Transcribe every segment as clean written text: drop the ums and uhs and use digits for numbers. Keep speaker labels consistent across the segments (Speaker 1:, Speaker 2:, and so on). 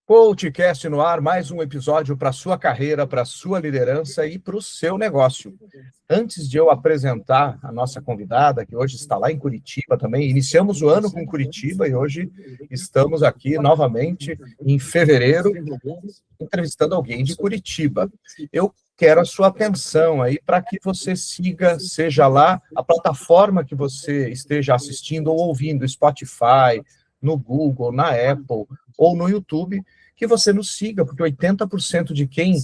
Speaker 1: CoachCast no ar, mais um episódio para a sua carreira, para a sua liderança e para o seu negócio. Antes de eu apresentar a nossa convidada, que hoje está lá em Curitiba também, iniciamos o ano com Curitiba e hoje estamos aqui novamente em fevereiro, entrevistando alguém de Curitiba. Eu quero a sua atenção aí para que você siga, seja lá a plataforma que você esteja assistindo ou ouvindo, Spotify, no Google, na Apple ou no YouTube, que você nos siga, porque 80% de quem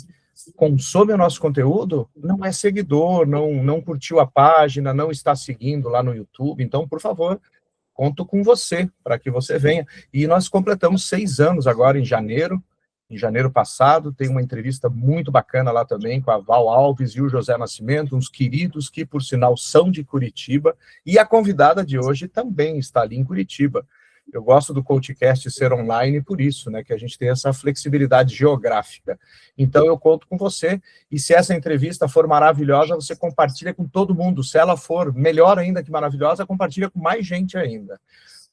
Speaker 1: consome o nosso conteúdo não é seguidor, não curtiu a página, não está seguindo lá no YouTube. Então, por favor, conto com você, para que você venha. E nós completamos 6 anos agora em janeiro passado, tem uma entrevista muito bacana lá também com a Val Alves e o José Nascimento, uns queridos que, por sinal, são de Curitiba, e a convidada de hoje também está ali em Curitiba. Eu gosto do CoachCast ser online por isso, né, que a gente tem essa flexibilidade geográfica. Então, eu conto com você, e se essa entrevista for maravilhosa, você compartilha com todo mundo. Se ela for melhor ainda que maravilhosa, compartilha com mais gente ainda.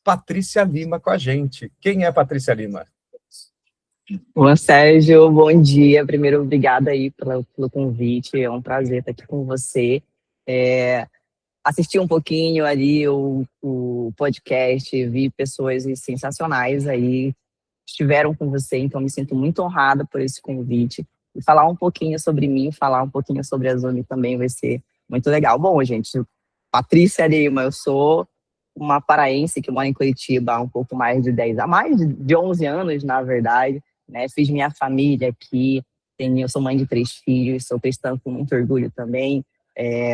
Speaker 1: Patrícia Lima com a gente. Quem é Patrícia Lima?
Speaker 2: Bom, Sérgio, bom dia. Primeiro, obrigada aí pelo convite. É um prazer estar aqui com você. Assisti um pouquinho ali o podcast, vi pessoas sensacionais aí, estiveram com você, então me sinto muito honrada por esse convite. E falar um pouquinho sobre mim, falar um pouquinho sobre a Zumi também vai ser muito legal. Bom, gente, Patrícia Lima, eu sou uma paraense que mora em Curitiba há um pouco mais de 10, há mais de 11 anos, na verdade, né? Fiz minha família aqui, eu sou mãe de 3 filhos, sou cristã com muito orgulho também.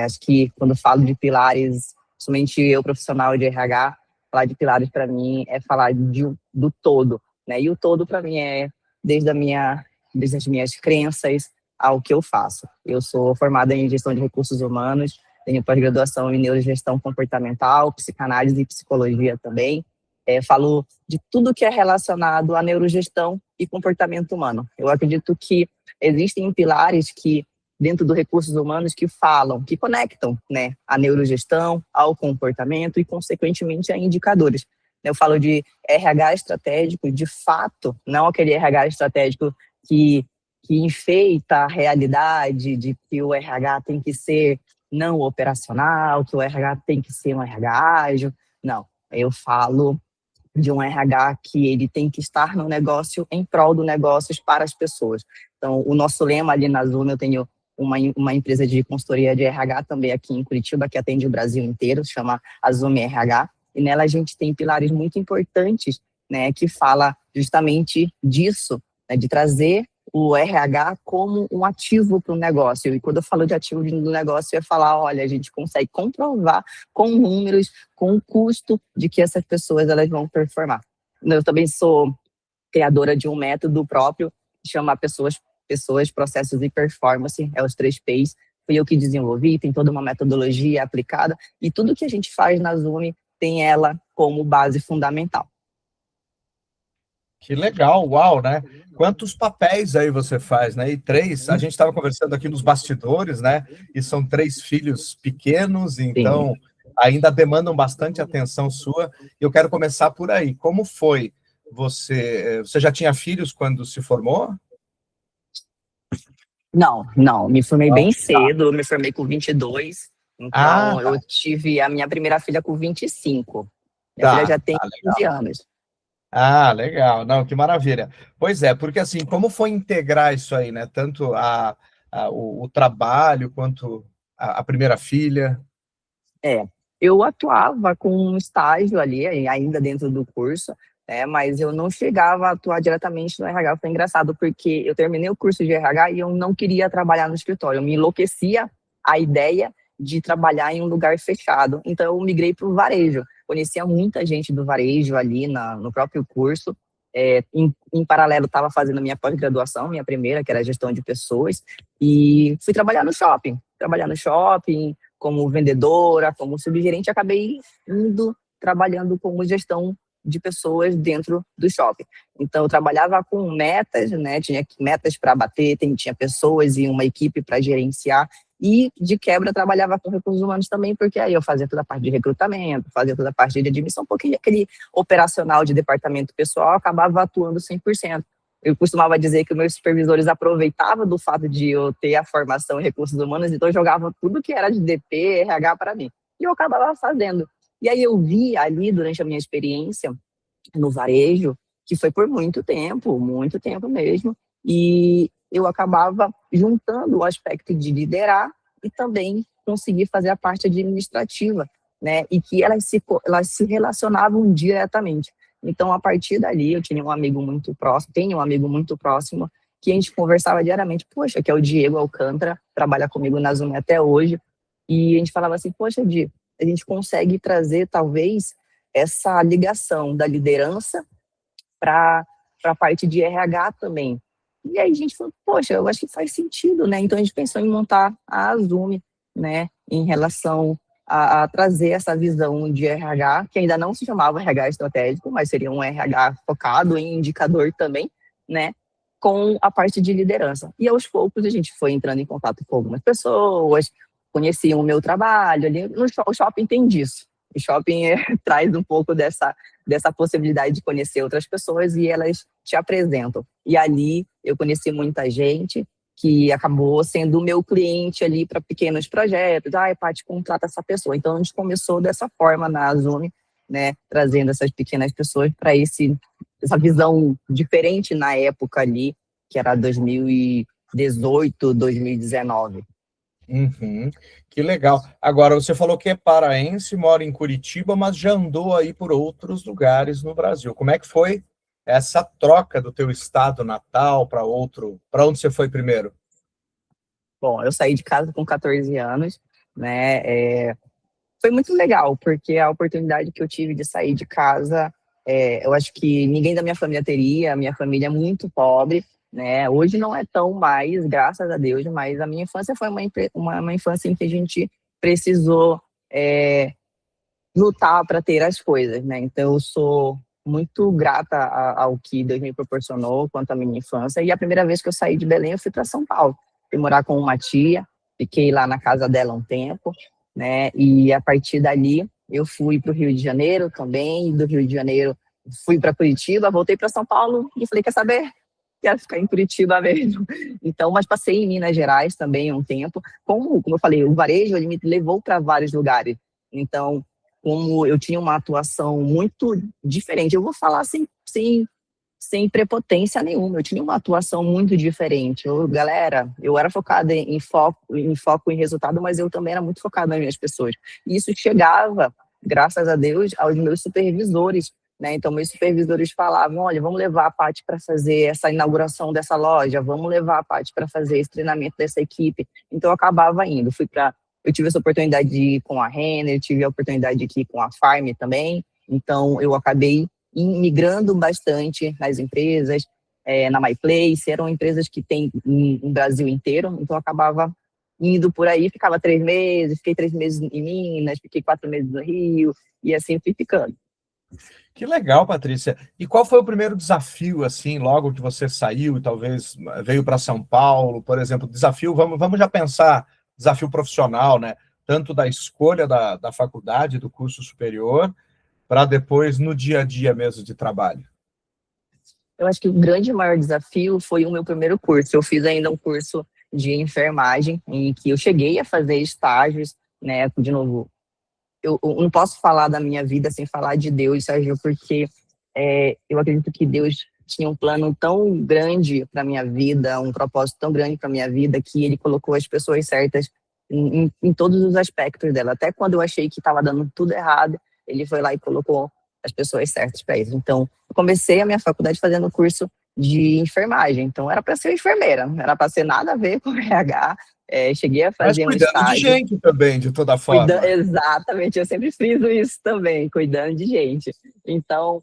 Speaker 2: Acho que quando falo de pilares, somente eu, profissional de RH, falar de pilares para mim é falar do todo, né? E o todo para mim é desde as minhas crenças ao que eu faço. Eu sou formada em gestão de recursos humanos, tenho pós-graduação em neurogestão comportamental, psicanálise e psicologia também. Falo de tudo que é relacionado à neurogestão e comportamento humano. Eu acredito que existem pilares que dentro dos recursos humanos que falam, que conectam, né, a neurogestão ao comportamento e, consequentemente, a indicadores. Eu falo de RH estratégico, de fato, não aquele RH estratégico que enfeita a realidade de que o RH tem que ser não operacional, que o RH tem que ser um RH ágil. Não, eu falo de um RH que ele tem que estar no negócio, em prol do negócio para as pessoas. Então, o nosso lema ali na Zumi, eu tenho uma empresa de consultoria de RH também aqui em Curitiba, que atende o Brasil inteiro, chama Azumi RH, e nela a gente tem pilares muito importantes, né, que fala justamente disso, né, de trazer o RH como um ativo para o negócio. E quando eu falo de ativo do negócio, é falar, olha, a gente consegue comprovar com números, com o custo de que essas pessoas elas vão performar. Eu também sou criadora de um método próprio, que chama Pessoas, Processos e Performance, os 3 P's. Fui eu que desenvolvi, tem toda uma metodologia aplicada, e tudo que a gente faz na Zumi tem ela como base fundamental.
Speaker 1: Que legal, uau, né? Quantos papéis aí você faz, né? E 3, a gente estava conversando aqui nos bastidores, né? E são 3 filhos pequenos, então ainda demandam bastante atenção sua. Eu quero começar por aí. Como foi? Você já tinha filhos quando se formou?
Speaker 2: Não, me formei bem cedo, me formei com 22, então eu tive a minha primeira filha com 25. Minha filha já tem 15 anos.
Speaker 1: Ah, legal. Não, que maravilha. Pois é, porque assim, como foi integrar isso aí, né? Tanto o trabalho quanto a primeira filha?
Speaker 2: Eu atuava com um estágio ali, ainda dentro do curso, mas eu não chegava a atuar diretamente no RH. Foi engraçado, porque eu terminei o curso de RH e eu não queria trabalhar no escritório. Me enlouquecia a ideia de trabalhar em um lugar fechado. Então, eu migrei para o varejo. Conhecia muita gente do varejo ali no próprio curso. Em paralelo, estava fazendo a minha pós-graduação, minha primeira, que era gestão de pessoas, e fui trabalhar no shopping. Como vendedora, como subgerente, acabei trabalhando como gestão de pessoas dentro do shopping. Então, eu trabalhava com metas, né? Tinha metas para bater, tinha pessoas e uma equipe para gerenciar. E, de quebra, trabalhava com recursos humanos também, porque aí eu fazia toda a parte de recrutamento, fazia toda a parte de admissão, um pouquinho aquele operacional de departamento pessoal, eu acabava atuando 100%. eu costumava dizer que os meus supervisores aproveitavam do fato de eu ter a formação em recursos humanos, então jogavam tudo que era de DP, RH para mim. E eu acabava fazendo. E aí eu vi ali, durante a minha experiência no varejo, que foi por muito tempo mesmo, e eu acabava juntando o aspecto de liderar e também conseguir fazer a parte administrativa, né? E que elas se relacionavam diretamente. Então, a partir dali, eu tinha um amigo muito próximo, tenho um amigo muito próximo, que a gente conversava diariamente. Poxa, que é o Diego Alcântara, trabalha comigo na Zoom até hoje, e a gente falava assim, poxa, Di, a gente consegue trazer, talvez, essa ligação da liderança para a parte de RH também. E aí a gente falou, poxa, eu acho que faz sentido, né? Então a gente pensou em montar a Azume, né, em relação a trazer essa visão de RH, que ainda não se chamava RH estratégico, mas seria um RH focado em indicador também, né, com a parte de liderança. E aos poucos a gente foi entrando em contato com algumas pessoas, conheciam o meu trabalho ali, o shopping tem disso. O shopping traz um pouco dessa possibilidade de conhecer outras pessoas e elas te apresentam. E ali eu conheci muita gente que acabou sendo o meu cliente ali para pequenos projetos. Paty, contrata essa pessoa. Então, a gente começou dessa forma na Azume, né, trazendo essas pequenas pessoas para essa visão diferente na época ali, que era 2018, 2019.
Speaker 1: Uhum, que legal. Agora, você falou que é paraense, mora em Curitiba, mas já andou aí por outros lugares no Brasil. Como é que foi essa troca do teu estado natal para outro? Para onde você foi primeiro?
Speaker 2: Bom, eu saí de casa com 14 anos, né? Foi muito legal, porque a oportunidade que eu tive de sair de casa, eu acho que ninguém da minha família teria. A minha família é muito pobre, né? Hoje não é tão mais, graças a Deus, mas a minha infância foi uma infância em que a gente precisou lutar para ter as coisas, né? Então eu sou muito grata ao que Deus me proporcionou quanto à minha infância. E a primeira vez que eu saí de Belém, eu fui para São Paulo. Fui morar com uma tia, fiquei lá na casa dela um tempo, né? E a partir dali eu fui para o Rio de Janeiro também. Do Rio de Janeiro fui para Curitiba, voltei para São Paulo e falei, quer saber? Quero ficar em Curitiba mesmo. Então, mas passei em Minas Gerais também um tempo. Como eu falei, o varejo ele me levou para vários lugares. Então, como eu tinha uma atuação muito diferente, eu vou falar sem prepotência nenhuma, eu tinha uma atuação muito diferente. Galera, eu era focada em resultado, mas eu também era muito focada nas minhas pessoas. E isso chegava, graças a Deus, aos meus supervisores, né? Então, meus supervisores falavam, olha, vamos levar a Paty para fazer essa inauguração dessa loja, vamos levar a Paty para fazer esse treinamento dessa equipe. Então, eu acabava indo, eu tive essa oportunidade de ir com a Renner, tive a oportunidade de ir com a Farm também, então eu acabei migrando bastante nas empresas, na MyPlace, eram empresas que tem no Brasil inteiro, então eu acabava indo por aí, ficava 3 meses, fiquei 3 meses em Minas, fiquei 4 meses no Rio, e assim fui ficando.
Speaker 1: Que legal, Patrícia. E qual foi o primeiro desafio, assim, logo que você saiu e talvez veio para São Paulo, por exemplo, desafio, vamos já pensar, desafio profissional, né? Tanto da escolha da faculdade, do curso superior, para depois no dia a dia mesmo de trabalho.
Speaker 2: Eu acho que o grande maior desafio foi o meu primeiro curso. Eu fiz ainda um curso de enfermagem, em que eu cheguei a fazer estágios, né? De novo, eu não posso falar da minha vida sem falar de Deus, Sérgio, porque eu acredito que Deus tinha um plano tão grande para minha vida, um propósito tão grande para minha vida, que Ele colocou as pessoas certas em todos os aspectos dela. Até quando eu achei que estava dando tudo errado, Ele foi lá e colocou as pessoas certas para isso. Então, eu comecei a minha faculdade fazendo curso de enfermagem. Então, era para ser enfermeira, não era para ser nada a ver com RH. Cheguei a
Speaker 1: Mas
Speaker 2: fazer um
Speaker 1: cuidando de
Speaker 2: estágio.
Speaker 1: gente também, de toda forma.
Speaker 2: Exatamente, eu sempre friso isso também, cuidando de gente. Então,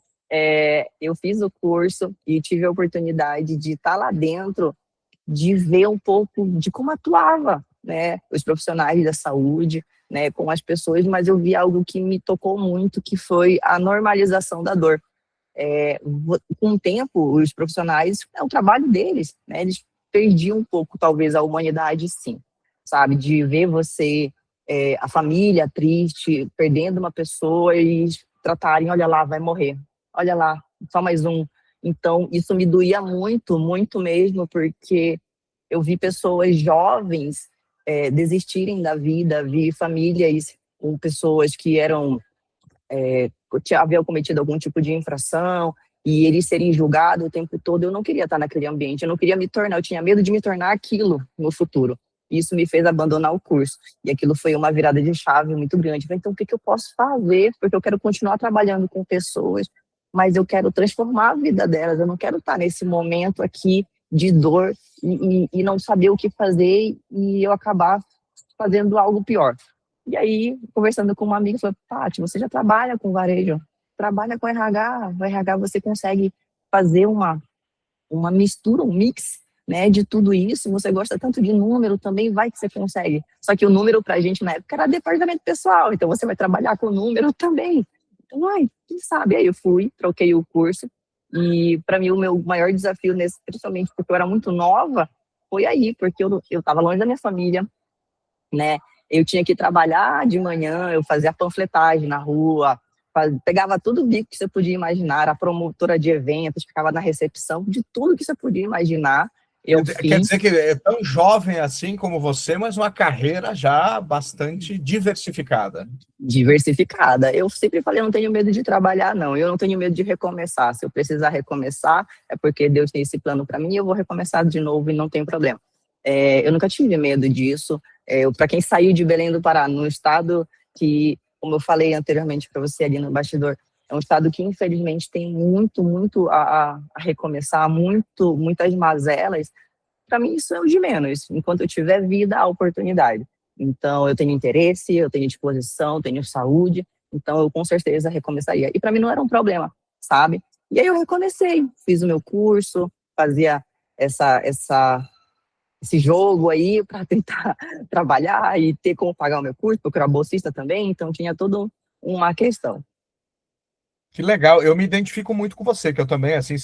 Speaker 2: eu fiz o curso e tive a oportunidade de estar lá dentro, de ver um pouco de como atuava, né, os profissionais da saúde, né, com as pessoas, mas eu vi algo que me tocou muito, que foi a normalização da dor. Com o tempo, os profissionais, é o trabalho deles, né, eles perdiam um pouco, talvez, a humanidade, sim, sabe, de ver você, a família triste, perdendo uma pessoa e tratarem, olha lá, vai morrer, olha lá, só mais um. Então, isso me doía muito, muito mesmo, porque eu vi pessoas jovens desistirem da vida, vi famílias com pessoas que haviam cometido algum tipo de infração e eles serem julgados o tempo todo. Eu não queria estar naquele ambiente, eu não queria me tornar, eu tinha medo de me tornar aquilo no futuro. Isso me fez abandonar o curso. E aquilo foi uma virada de chave muito grande. Falei, então, o que eu posso fazer? Porque eu quero continuar trabalhando com pessoas, mas eu quero transformar a vida delas. Eu não quero estar nesse momento aqui de dor e não saber o que fazer e eu acabar fazendo algo pior. E aí, conversando com uma amiga, falei, Paty, você já trabalha com varejo, trabalha com RH, o RH você consegue fazer uma mistura, um mix, né, de tudo isso, você gosta tanto de número, também vai que você consegue. Só que o número pra gente na época era departamento pessoal, então você vai trabalhar com número também. Então, quem sabe? Aí eu fui, troquei o curso, e para mim o meu maior desafio, principalmente porque eu era muito nova, foi aí, porque eu estava longe da minha família, né? Eu tinha que trabalhar de manhã, eu fazia panfletagem na rua, pegava todo o bico que você podia imaginar, era promotora de eventos, ficava na recepção, de tudo que você podia imaginar, eu
Speaker 1: Quer
Speaker 2: fiz.
Speaker 1: dizer que é tão jovem assim como você, mas uma carreira já bastante diversificada.
Speaker 2: Diversificada. Eu sempre falei, eu não tenho medo de trabalhar, não. Eu não tenho medo de recomeçar. Se eu precisar recomeçar, é porque Deus tem esse plano para mim e eu vou recomeçar de novo e não tem problema. Eu nunca tive medo disso. Para quem saiu de Belém do Pará, no estado que, como eu falei anteriormente para você ali no bastidor, é um estado que infelizmente tem muito a recomeçar, muitas mazelas. Para mim isso é o de menos. Enquanto eu tiver vida, a oportunidade. Então eu tenho interesse, eu tenho disposição, tenho saúde, então eu com certeza recomeçaria. E para mim não era um problema, sabe? E aí eu recomecei, fiz o meu curso, fazia esse jogo aí para tentar trabalhar e ter como pagar o meu curso, porque eu era bolsista também, então tinha toda uma questão.
Speaker 1: Que legal, eu me identifico muito com você, que eu também, assim,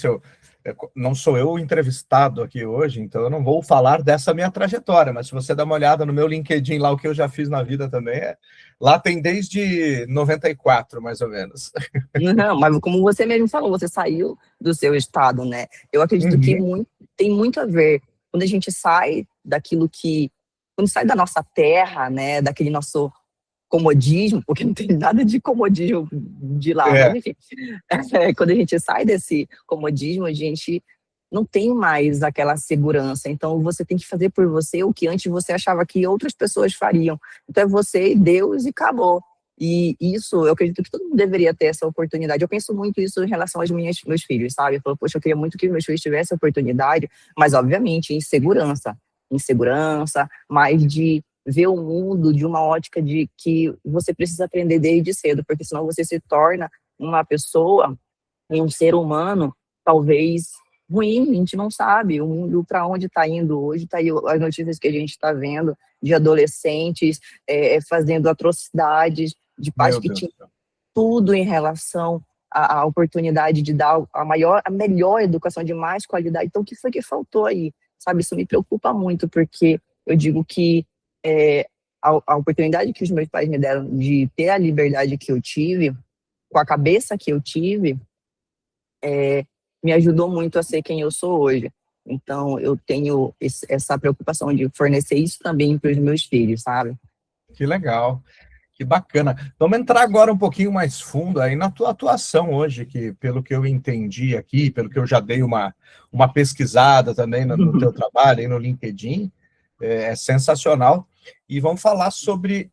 Speaker 1: não sou eu o entrevistado aqui hoje, então eu não vou falar dessa minha trajetória, mas se você dá uma olhada no meu LinkedIn lá, o que eu já fiz na vida também, lá tem desde 94, mais ou menos.
Speaker 2: Não, mas como você mesmo falou, você saiu do seu estado, né? Eu acredito que
Speaker 1: Uhum.
Speaker 2: tem muito a ver quando a gente sai quando sai da nossa terra, né? Daquele nosso comodismo, porque não tem nada de comodismo de lá, mas
Speaker 1: É,
Speaker 2: enfim, quando a gente sai desse comodismo, a gente não tem mais aquela segurança. Então você tem que fazer por você o que antes você achava que outras pessoas fariam. Então é você, Deus e acabou. E isso, eu acredito que todo mundo deveria ter essa oportunidade. Eu penso muito isso em relação aos meus filhos, sabe? Eu falo, poxa, eu queria muito que meus filhos tivessem a oportunidade, mas obviamente em segurança, mas de ver o mundo de uma ótica de que você precisa aprender desde cedo, porque senão você se torna uma pessoa e um ser humano talvez ruim, a gente não sabe o mundo para onde está indo hoje, está aí as notícias que a gente está vendo de adolescentes fazendo atrocidades, de pais
Speaker 1: meu
Speaker 2: que
Speaker 1: Deus
Speaker 2: tinham
Speaker 1: do céu.
Speaker 2: tudo em relação à oportunidade de dar a melhor educação de mais qualidade. Então, o que foi que faltou aí? Sabe, isso me preocupa muito, porque eu digo que a oportunidade que os meus pais me deram de ter a liberdade que eu tive, com a cabeça que eu tive, me ajudou muito a ser quem eu sou hoje. Então, eu tenho essa preocupação de fornecer isso também para os meus filhos, sabe?
Speaker 1: Que legal. Que bacana. Vamos entrar agora um pouquinho mais fundo aí na tua atuação hoje, que pelo que eu entendi aqui, pelo que eu já dei uma pesquisada também no teu trabalho aí no LinkedIn, é sensacional. E vamos falar sobre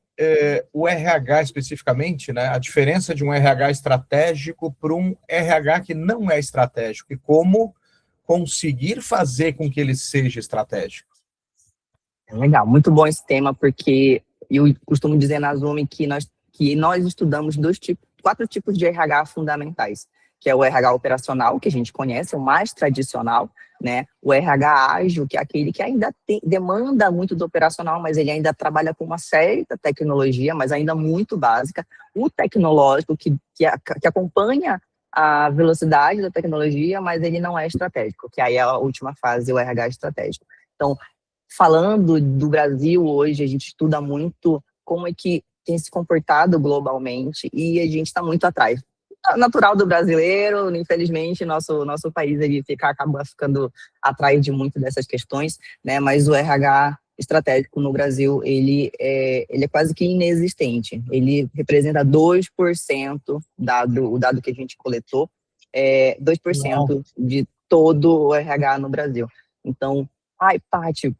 Speaker 1: o RH especificamente, né? A diferença de um RH estratégico para um RH que não é estratégico e como conseguir fazer com que ele seja estratégico.
Speaker 2: Legal, muito bom esse tema, porque eu costumo dizer na Zoom que nós estudamos quatro tipos de RH fundamentais, que é o RH operacional, que a gente conhece, o mais tradicional, né? O RH ágil, que é aquele que ainda demanda muito do operacional, mas ele ainda trabalha com uma certa tecnologia, mas ainda muito básica. O tecnológico, que acompanha a velocidade da tecnologia, mas ele não é estratégico, que aí é a última fase, o RH estratégico. Então, falando do Brasil hoje, a gente estuda muito como é que tem se comportado globalmente e a gente está muito atrás. natural do brasileiro. Infelizmente, nosso país acaba ficando atrás de muito dessas questões, né? Mas o RH estratégico no Brasil, ele é quase que inexistente. Ele representa 2% o dado que a gente coletou, 2% de todo o RH no Brasil. Então, Paty,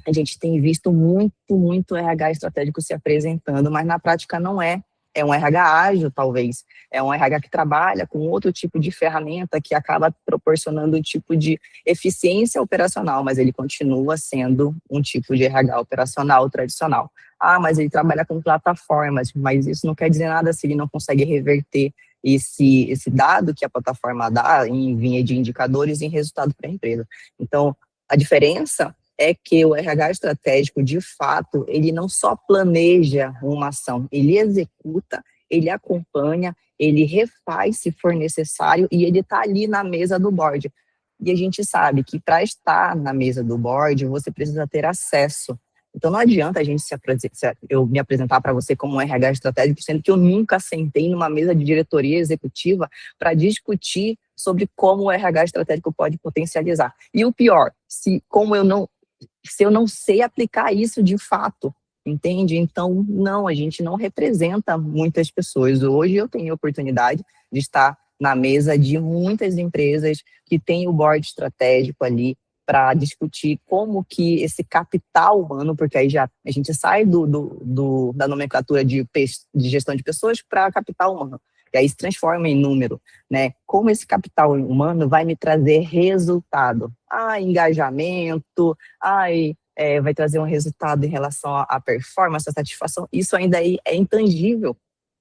Speaker 2: a gente tem visto muito RH estratégico se apresentando, mas na prática não é. É um RH ágil, talvez. É um RH que trabalha com outro tipo de ferramenta que acaba proporcionando um tipo de eficiência operacional, mas ele continua sendo um tipo de RH operacional tradicional. Mas ele trabalha com plataformas, mas isso não quer dizer nada se ele não consegue reverter esse dado que a plataforma dá em linha de indicadores em resultado para a empresa. Então, a diferença é que o RH estratégico, de fato, ele não só planeja uma ação, ele executa, ele acompanha, ele refaz se for necessário e ele está ali na mesa do board. E a gente sabe que para estar na mesa do board, você precisa ter acesso. Então não adianta eu me apresentar para você como um RH estratégico, sendo que eu nunca sentei numa mesa de diretoria executiva para discutir sobre como o RH estratégico pode potencializar. E o pior, se eu não sei aplicar isso de fato, entende? Então, não, a gente não representa muitas pessoas. Hoje eu tenho a oportunidade de estar na mesa de muitas empresas que têm o board estratégico ali para discutir como que esse capital humano, porque aí já a gente sai da nomenclatura de gestão de pessoas para capital humano, e aí se transforma em número, né? Como esse capital humano vai me trazer resultado? Engajamento, vai trazer um resultado em relação à performance, à satisfação. Isso ainda é intangível.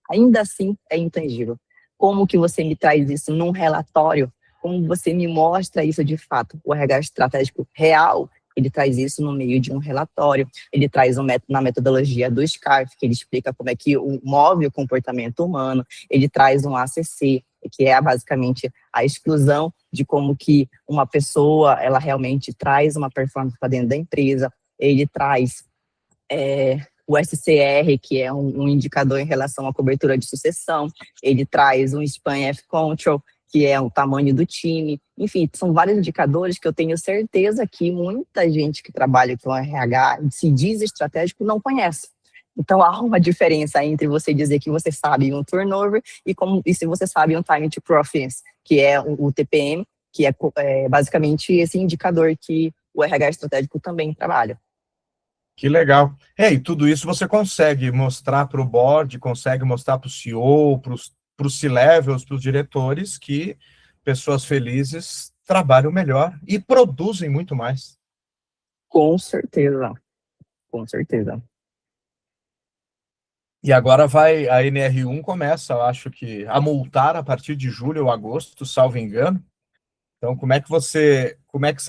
Speaker 2: Ainda assim é intangível. Como que você me traz isso num relatório? Como você me mostra isso de fato? O RH estratégico real, ele traz isso no meio de um relatório, ele traz na metodologia do SCARF, que ele explica como é que move o comportamento humano, ele traz um ACC, que é basicamente a exclusão de como que uma pessoa, ela realmente traz uma performance para dentro da empresa, ele traz o SCR, que é um indicador em relação à cobertura de sucessão, ele traz um Span F Control, que é o tamanho do time. Enfim, são vários indicadores que eu tenho certeza que muita gente que trabalha com RH, se diz estratégico, não conhece. Então, há uma diferença entre você dizer que você sabe um turnover e se você sabe um time to profits, que é o TPM, que é basicamente esse indicador que o RH estratégico também trabalha.
Speaker 1: Que legal. E tudo isso você consegue mostrar para o board, consegue mostrar para o CEO, para os C-levels, para os diretores, que pessoas felizes trabalham melhor e produzem muito mais.
Speaker 2: Com certeza. Com certeza.
Speaker 1: E agora a NR1 começa, eu acho que, a multar a partir de julho ou agosto, salvo engano. Então, como é que você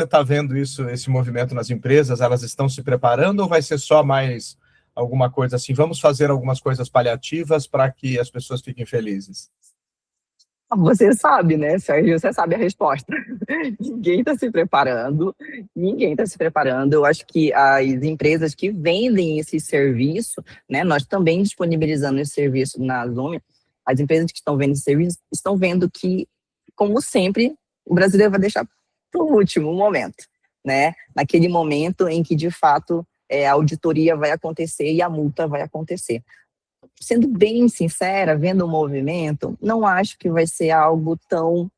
Speaker 1: está vendo esse movimento nas empresas? Elas estão se preparando ou vai ser só mais alguma coisa assim? Vamos fazer algumas coisas paliativas para que as pessoas fiquem felizes?
Speaker 2: Você sabe, né, Sérgio? Você sabe a resposta. Ninguém está se preparando, Eu acho que as empresas que vendem esse serviço, né, nós também disponibilizando esse serviço na Zoom, as empresas que estão vendo esse serviço estão vendo que, como sempre, o brasileiro vai deixar para o último momento, né? Naquele momento em que, de fato, a auditoria vai acontecer e a multa vai acontecer. Sendo bem sincera, vendo o movimento, não acho que vai ser algo tão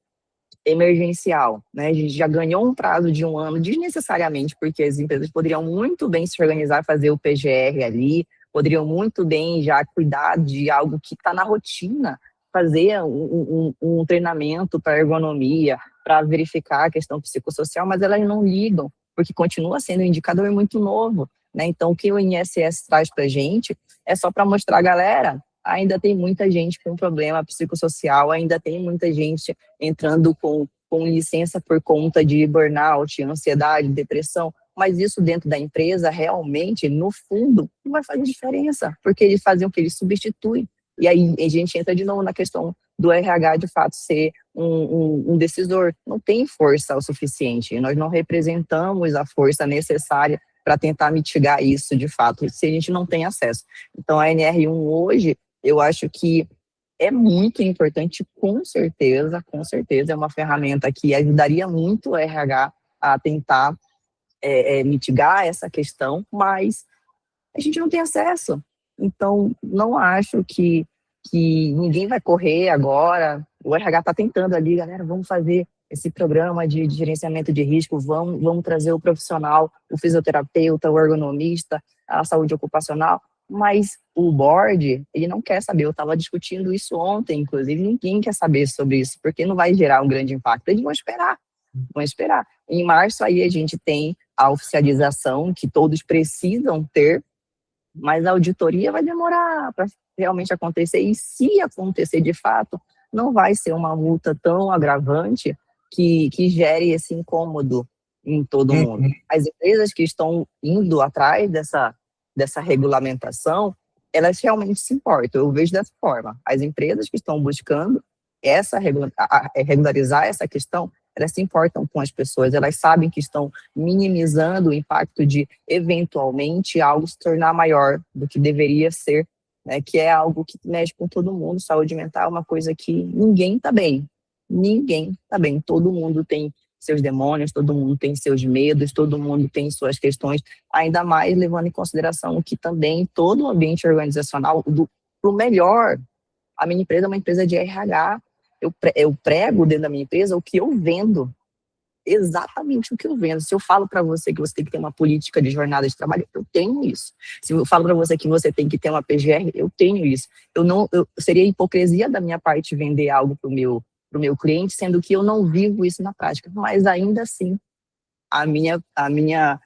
Speaker 2: emergencial, né? A gente já ganhou um prazo de 1 ano desnecessariamente, porque as empresas poderiam muito bem se organizar, fazer o PGR ali, poderiam muito bem já cuidar de algo que está na rotina, fazer um treinamento para ergonomia, para verificar a questão psicossocial, mas elas não ligam, porque continua sendo um indicador muito novo, né? Então, o que o INSS traz para a gente é só para mostrar, galera, ainda tem muita gente com problema psicossocial, ainda tem muita gente entrando com licença por conta de burnout, ansiedade, depressão, mas isso dentro da empresa, realmente, no fundo, não vai fazer diferença, porque eles fazem o que? Eles substituem. E aí a gente entra de novo na questão do RH, de fato, ser um decisor. Não tem força o suficiente, nós não representamos a força necessária para tentar mitigar isso, de fato, se a gente não tem acesso. Então, a NR1 hoje, eu acho que é muito importante, com certeza, é uma ferramenta que ajudaria muito o RH a tentar mitigar essa questão, mas a gente não tem acesso. Então, não acho que ninguém vai correr agora. O RH está tentando ali, galera, vamos fazer esse programa de gerenciamento de risco, vamos trazer o profissional, o fisioterapeuta, o ergonomista, a saúde ocupacional, mas o board, ele não quer saber. Eu estava discutindo isso ontem, inclusive, ninguém quer saber sobre isso, porque não vai gerar um grande impacto. Eles vão esperar. Em março, aí a gente tem a oficialização que todos precisam ter, mas a auditoria vai demorar para realmente acontecer, e se acontecer de fato, não vai ser uma multa tão agravante que gere esse incômodo em todo mundo. As empresas que estão indo atrás dessa regulamentação, elas realmente se importam, eu vejo dessa forma. As empresas que estão buscando regularizar essa questão, elas se importam com as pessoas, elas sabem que estão minimizando o impacto de, eventualmente, algo se tornar maior do que deveria ser, né, que é algo que mexe com todo mundo. Saúde mental é uma coisa que ninguém está bem, todo mundo tem seus demônios, todo mundo tem seus medos, todo mundo tem suas questões, ainda mais levando em consideração que também todo o ambiente organizacional, pro melhor, a minha empresa é uma empresa de RH, eu prego dentro da minha empresa o que eu vendo, exatamente o que eu vendo. Se eu falo para você que você tem que ter uma política de jornada de trabalho, eu tenho isso. Se eu falo para você que você tem que ter uma PGR, eu tenho isso. Seria hipocrisia da minha parte vender algo para o meu cliente, sendo que eu não vivo isso na prática. Mas ainda assim, a minha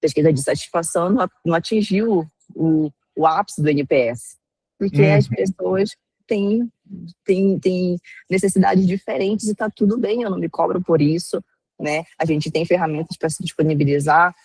Speaker 2: pesquisa de satisfação não atingiu o ápice do NPS, porque as pessoas têm necessidades diferentes e está tudo bem, eu não me cobro por isso, né? A gente tem ferramentas para se disponibilizar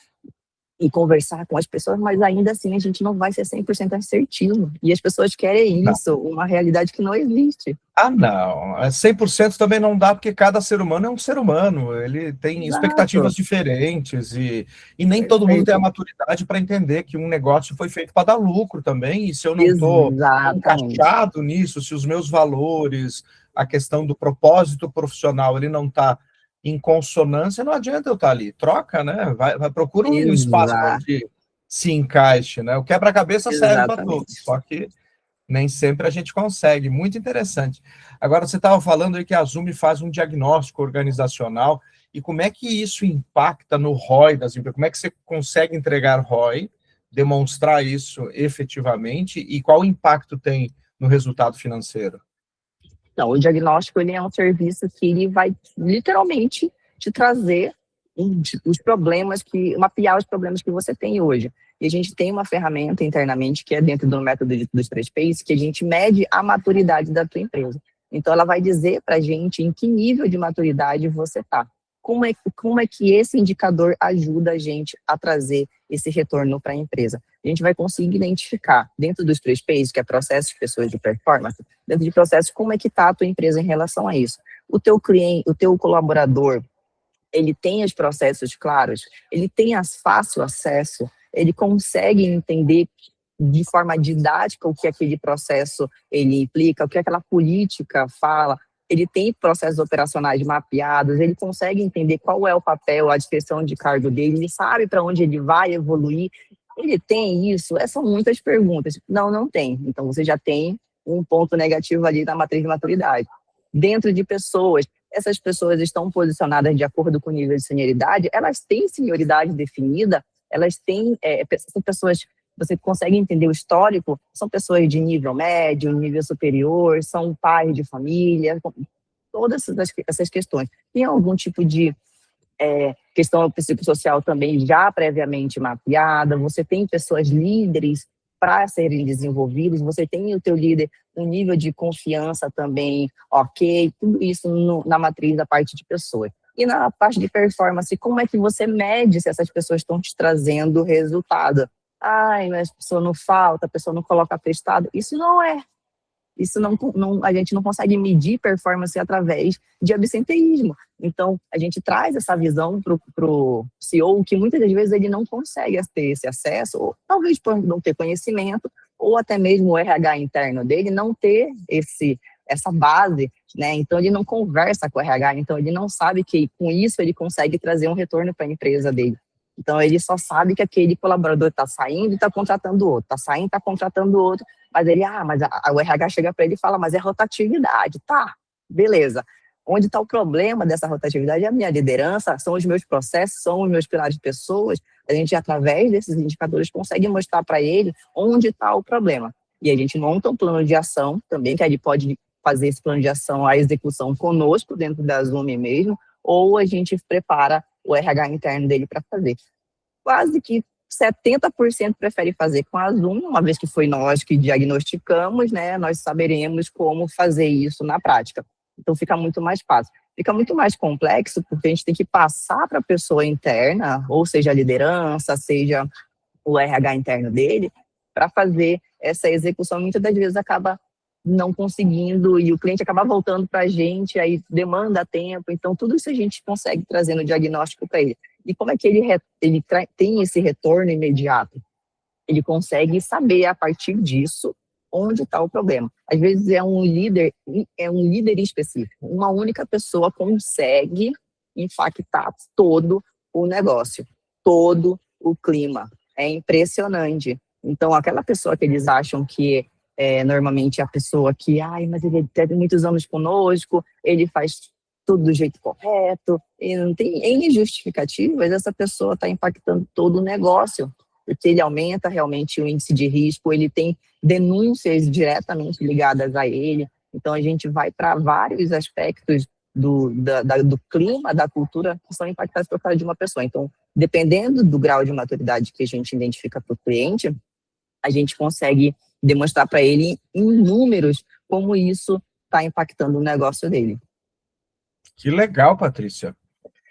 Speaker 2: e conversar com as pessoas, mas ainda assim a gente não vai ser 100% assertivo. E as pessoas querem isso, uma realidade que não existe.
Speaker 1: Não. 100% também não dá, porque cada ser humano é um ser humano. Ele tem expectativas diferentes e nem todo mundo tem a maturidade para entender que um negócio foi feito para dar lucro também. E se eu não estou encaixado nisso, se os meus valores, a questão do propósito profissional, ele não está em consonância, não adianta eu estar ali. Troca, né? Vai procura um espaço onde se encaixe, né? O quebra-cabeça serve para todos, só que nem sempre a gente consegue. Muito interessante. Agora, você estava falando aí que a Zume faz um diagnóstico organizacional, e como é que isso impacta no ROI das empresas? Como é que você consegue entregar ROI, demonstrar isso efetivamente, e qual o impacto tem no resultado financeiro?
Speaker 2: Então, o diagnóstico, ele é um serviço que ele vai literalmente te trazer os problemas, mapear os problemas que você tem hoje. E a gente tem uma ferramenta internamente que é dentro do método dos 3Ps, que a gente mede a maturidade da tua empresa. Então, ela vai dizer para a gente em que nível de maturidade você está. Como é que esse indicador ajuda a gente a trazer esse retorno para a empresa? A gente vai conseguir identificar, dentro dos 3Ps, que é processos, pessoas de performance, dentro de processos, como é que está a tua empresa em relação a isso. O teu cliente, o teu colaborador, ele tem os processos claros, ele tem fácil acesso, ele consegue entender de forma didática o que aquele processo ele implica, o que aquela política fala, ele tem processos operacionais mapeados, ele consegue entender qual é o papel, a descrição de cargo dele, ele sabe para onde ele vai evoluir, ele tem isso? Essas são muitas perguntas. Não tem. Então, você já tem um ponto negativo ali na matriz de maturidade. Dentro de pessoas, essas pessoas estão posicionadas de acordo com o nível de senioridade, elas têm senioridade definida, elas têm, são pessoas, você consegue entender o histórico, são pessoas de nível médio, nível superior, são pais de família, todas essas questões. Tem algum tipo de questão psicossocial também já previamente mapeada, você tem pessoas líderes para serem desenvolvidos, você tem o teu líder um nível de confiança também, ok, tudo isso na matriz da parte de pessoas. E na parte de performance, como é que você mede se essas pessoas estão te trazendo resultado? Mas a pessoa não falta, a pessoa não coloca atestado. Isso não é. Isso a gente não consegue medir performance através de absenteísmo. Então, a gente traz essa visão para o CEO, que muitas das vezes ele não consegue ter esse acesso, ou talvez por não ter conhecimento, ou até mesmo o RH interno dele não ter essa base, né? Então ele não conversa com o RH, então ele não sabe que com isso ele consegue trazer um retorno para a empresa dele. Então ele só sabe que aquele colaborador está saindo e está contratando outro, está saindo e está contratando outro, mas o RH chega para ele e fala, mas é rotatividade, tá, beleza. Onde está o problema dessa rotatividade é a minha liderança, são os meus processos, são os meus pilares de pessoas. A gente, através desses indicadores, consegue mostrar para ele onde está o problema. E a gente monta um plano de ação também, que ele pode fazer esse plano de ação, a execução conosco, dentro da Zoom mesmo, ou a gente prepara o RH interno dele para fazer. Quase que 70% prefere fazer com a Zoom, uma vez que foi nós que diagnosticamos, né, nós saberemos como fazer isso na prática. Então fica muito mais fácil. Fica muito mais complexo, porque a gente tem que passar para a pessoa interna, ou seja, a liderança, seja o RH interno dele, para fazer essa execução. Muitas das vezes acaba não conseguindo e o cliente acaba voltando para a gente, aí demanda tempo. Então, tudo isso a gente consegue trazer no diagnóstico para ele. E como é que ele tem esse retorno imediato? Ele consegue saber, a partir disso, onde está o problema. Às vezes é um líder específico. Uma única pessoa consegue impactar todo o negócio, todo o clima. É impressionante. Então, aquela pessoa que eles acham que normalmente a pessoa que, mas ele teve muitos anos conosco, ele faz tudo do jeito correto, e não tem N justificativas, essa pessoa está impactando todo o negócio, porque ele aumenta realmente o índice de risco, ele tem denúncias diretamente ligadas a ele. Então, a gente vai para vários aspectos do clima, da cultura, que são impactados por causa de uma pessoa. Então, dependendo do grau de maturidade que a gente identifica para o cliente, a gente consegue demonstrar para ele em números como isso está impactando o negócio dele.
Speaker 1: Que legal, Patrícia.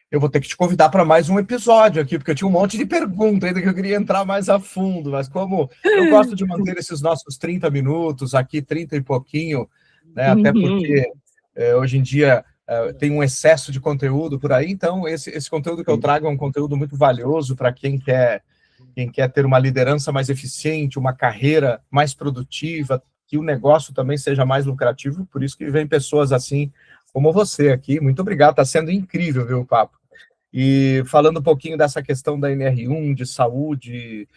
Speaker 1: Eu vou ter que te convidar para mais um episódio aqui, porque eu tinha um monte de perguntas ainda que eu queria entrar mais a fundo, mas como eu gosto de manter esses nossos 30 minutos aqui, 30 e pouquinho, né, até porque hoje em dia tem um excesso de conteúdo por aí, então esse conteúdo que eu trago é um conteúdo muito valioso para quem quer ter uma liderança mais eficiente, uma carreira mais produtiva, que o negócio também seja mais lucrativo, por isso que vem pessoas assim como você aqui. Muito obrigado, está sendo incrível, viu, o papo. E falando um pouquinho dessa questão da NR1, de saúde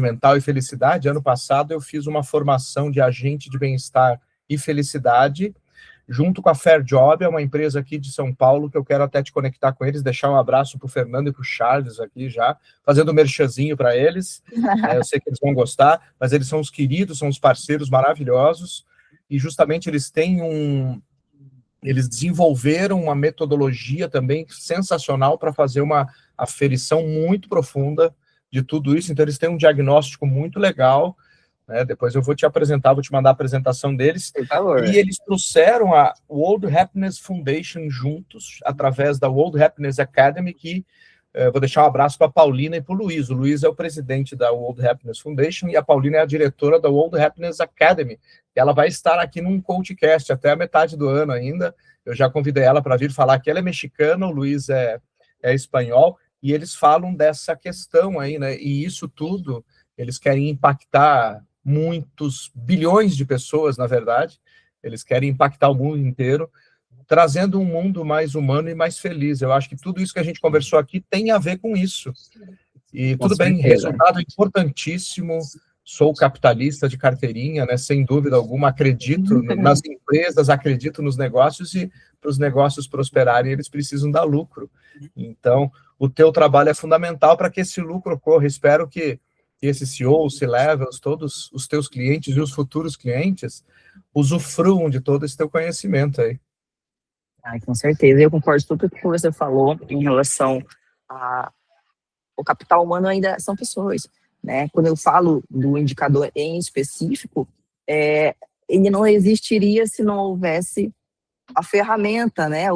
Speaker 1: mental e felicidade, ano passado eu fiz uma formação de agente de bem-estar e felicidade, junto com a Fair Job, é uma empresa aqui de São Paulo, que eu quero até te conectar com eles, deixar um abraço para o Fernando e para o Charles aqui já, fazendo um merchanzinho para eles, eu sei que eles vão gostar, mas eles são os queridos, são os parceiros maravilhosos, e justamente eles desenvolveram uma metodologia também sensacional para fazer uma aferição muito profunda de tudo isso, então eles têm um diagnóstico muito legal, né? Depois eu vou te apresentar, vou te mandar a apresentação deles,
Speaker 2: Por favor.
Speaker 1: E eles trouxeram a World Happiness Foundation juntos, através da World Happiness Academy, que vou deixar um abraço para a Paulina e para o Luiz. O Luiz é o presidente da World Happiness Foundation e a Paulina é a diretora da World Happiness Academy. Ela vai estar aqui num CoachCast até a metade do ano ainda. Eu já convidei ela para vir falar que ela é mexicana, o Luiz é espanhol, e eles falam dessa questão aí, né? E isso tudo, eles querem impactar muitos bilhões de pessoas, na verdade. Eles querem impactar o mundo inteiro, trazendo um mundo mais humano e mais feliz. Eu acho que tudo isso que a gente conversou aqui tem a ver com isso. E tudo bem, resultado importantíssimo. Sou capitalista de carteirinha, né? Sem dúvida alguma, acredito nas empresas, acredito nos negócios, e para os negócios prosperarem, eles precisam dar lucro. Então, o teu trabalho é fundamental para que esse lucro ocorra. Espero que esses CEOs, C-Levels, todos os teus clientes e os futuros clientes usufruam de todo esse teu conhecimento aí.
Speaker 2: Com certeza, eu concordo com tudo que você falou em relação ao capital humano. Ainda são pessoas, né? Quando eu falo do indicador em específico, ele não existiria se não houvesse a ferramenta, né?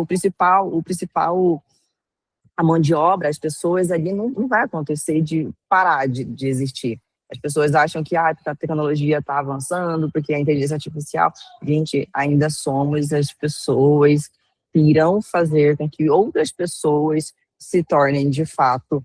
Speaker 2: A mão de obra, as pessoas ali não vai acontecer de parar de existir. As pessoas acham que a tecnologia está avançando, porque a inteligência artificial... Gente, ainda somos as pessoas que irão fazer com que outras pessoas se tornem, de fato,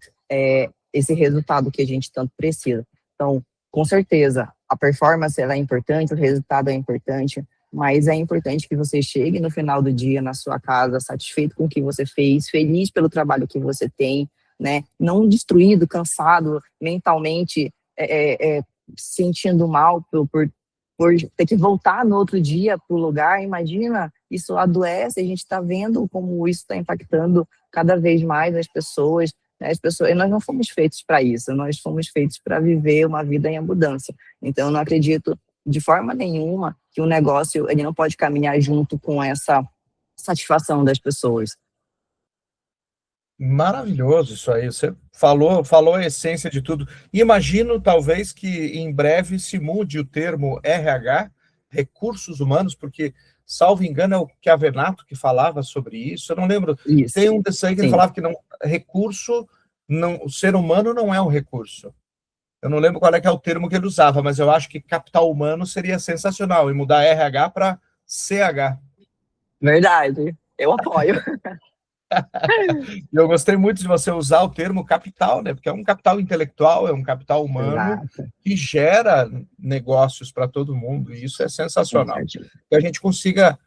Speaker 2: esse resultado que a gente tanto precisa. Então, Com certeza, a performance ela é importante, o resultado é importante, mas é importante que você chegue no final do dia na sua casa satisfeito com o que você fez, feliz pelo trabalho que você tem, né? Não destruído, cansado, mentalmente, se sentindo mal por ter que voltar no outro dia para o lugar. Imagina, isso adoece, a gente está vendo como isso está impactando cada vez mais as pessoas, né? As pessoas, e nós não fomos feitos para isso, nós fomos feitos para viver uma vida em abundância. Então, eu não acredito de forma nenhuma que o negócio ele não pode caminhar junto com essa satisfação das pessoas.
Speaker 1: Maravilhoso isso aí, você falou a essência de tudo. Imagino, talvez, que em breve se mude o termo RH, recursos humanos, porque, salvo engano, é o Chiavenato que falava sobre isso, eu não lembro,
Speaker 2: Isso,
Speaker 1: tem um desses aí que ele
Speaker 2: sim.
Speaker 1: falava que não, recurso, não, o ser humano não é um recurso. Eu não lembro qual é que é o termo que ele usava, mas eu acho que capital humano seria sensacional, e mudar RH para CH.
Speaker 2: Verdade, eu apoio.
Speaker 1: E eu gostei muito de você usar o termo capital, né? Porque é um capital intelectual, é um capital humano
Speaker 2: Exato,
Speaker 1: que gera negócios para todo mundo, e isso é
Speaker 2: com
Speaker 1: sensacional.
Speaker 2: certeza.
Speaker 1: Que a gente consiga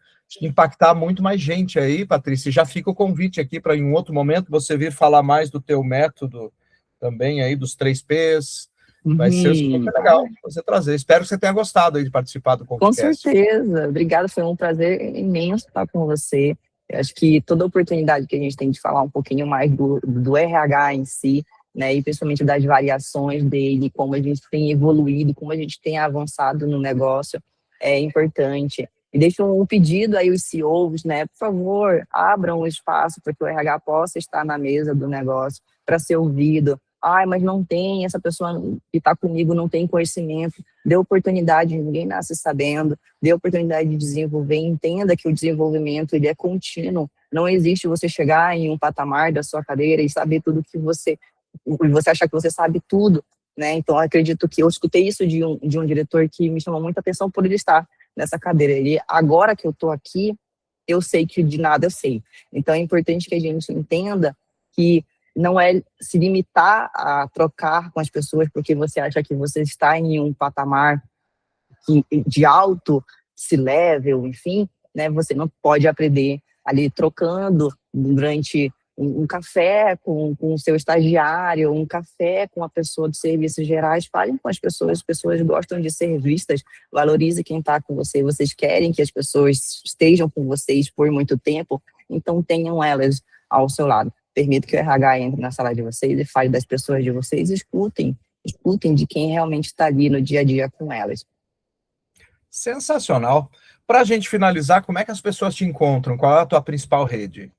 Speaker 1: impactar muito mais gente aí, Patrícia. Já fica o convite aqui para, em um outro momento, você vir falar mais do teu método também aí, dos 3Ps. Vai ser super legal você trazer. Espero que você tenha gostado aí de participar do
Speaker 2: Com
Speaker 1: podcast.
Speaker 2: certeza. Obrigada, foi um prazer imenso estar com você. Eu acho que toda oportunidade que a gente tem de falar um pouquinho mais do RH em si, né, e principalmente das variações dele, como a gente tem evoluído, como a gente tem avançado no negócio, é importante. E deixo um pedido aí aos CEOs, né, por favor, abram um espaço para que o RH possa estar na mesa do negócio, para ser ouvido. Ai, mas não tem, essa pessoa que está comigo não tem conhecimento. Dê oportunidade, ninguém nasce sabendo, dê oportunidade de desenvolver, entenda que o desenvolvimento ele é contínuo, não existe você chegar em um patamar da sua carreira e saber tudo que você achar que você sabe tudo, né? Então, acredito que eu escutei isso de um diretor que me chamou muita atenção por ele estar nessa cadeira. Ele, agora que eu estou aqui, eu sei que de nada eu sei. Então, é importante que a gente entenda que não é se limitar a trocar com as pessoas porque você acha que você está em um patamar de alto C-level, enfim, né? Você não pode aprender ali trocando durante um café com o seu estagiário, um café com a pessoa de serviços gerais. Falem com as pessoas gostam de ser vistas, valorize quem está com você, vocês querem que as pessoas estejam com vocês por muito tempo, então tenham elas ao seu lado. Permita que o RH entre na sala de vocês e fale das pessoas de vocês, escutem de quem realmente está ali no dia a dia com elas.
Speaker 1: Sensacional. Para a gente finalizar, como é que as pessoas te encontram? Qual é a tua principal rede?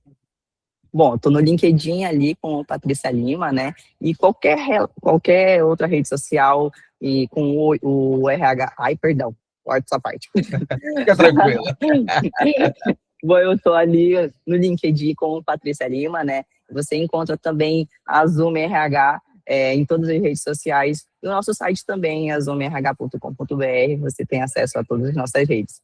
Speaker 2: Bom, estou no LinkedIn ali com Patrícia Lima, né? E qualquer outra rede social e com o RH. Ai, perdão, corta essa parte.
Speaker 1: Fica tranquila.
Speaker 2: Bom, eu estou ali no LinkedIn com Patrícia Lima, né? Você encontra também a Zoom RH em todas as redes sociais. E o nosso site também é zoomrh.com.br. Você tem acesso a todas as nossas redes.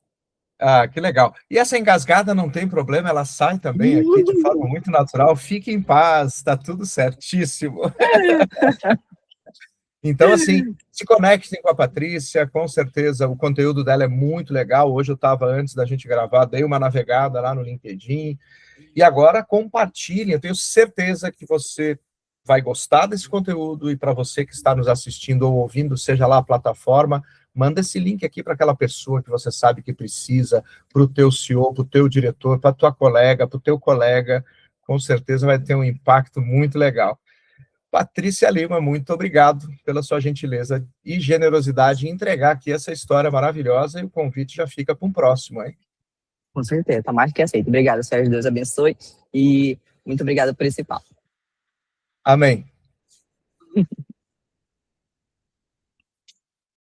Speaker 1: Ah, que legal. E essa engasgada não tem problema, ela sai também aqui de forma muito natural. Fique em paz, está tudo certíssimo. Então, assim, se conectem com a Patrícia, com certeza o conteúdo dela é muito legal. Hoje eu estava, antes da gente gravar, dei uma navegada lá no LinkedIn. E agora compartilhem, eu tenho certeza que você vai gostar desse conteúdo, e para você que está nos assistindo ou ouvindo, seja lá a plataforma, manda esse link aqui para aquela pessoa que você sabe que precisa, para o teu CEO, para o teu diretor, para a tua colega, para o teu colega, com certeza vai ter um impacto muito legal. Patrícia Lima, muito obrigado pela sua gentileza e generosidade em entregar aqui essa história maravilhosa, e o convite já fica para um próximo, hein?
Speaker 2: Com certeza, tá mais que aceito. Obrigado, Sérgio, Deus abençoe e muito obrigado por esse papo.
Speaker 1: Amém.